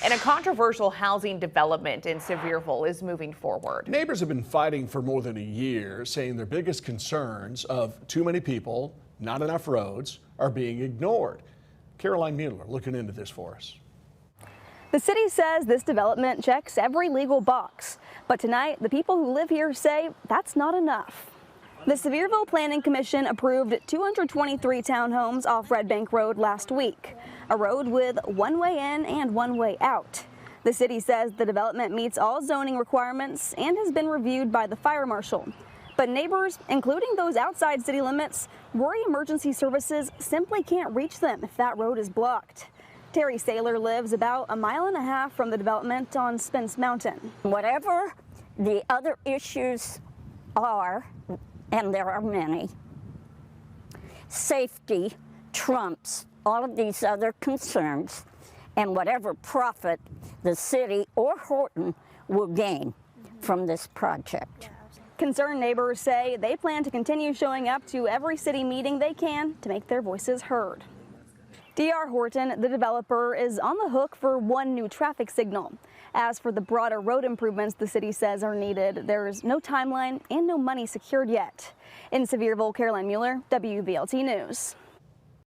And a controversial housing development in Sevierville is moving forward. Neighbors have been fighting for more than a year, saying their biggest concerns of too many people, not enough roads, are being ignored. Caroline Mueller looking into this for us. The city says this development checks every legal box, but tonight the people who live here say that's not enough. The Sevierville Planning Commission approved 223 townhomes off Red Bank Road last week, a road with one way in and one way out. The city says the development meets all zoning requirements and has been reviewed by the fire marshal. But neighbors, including those outside city limits, worry emergency services simply can't reach them if that road is blocked. Terry Saylor lives about a mile and a half from the development on Spence Mountain. Whatever the other issues are, and there are many, safety trumps all of these other concerns, and whatever profit the city or Horton will gain from this project. Concerned neighbors say they plan to continue showing up to every city meeting they can to make their voices heard. D.R. Horton, the developer, is on the hook for one new traffic signal. As for the broader road improvements the city says are needed, there's no timeline and no money secured yet. In Sevierville, Caroline Mueller, WVLT News.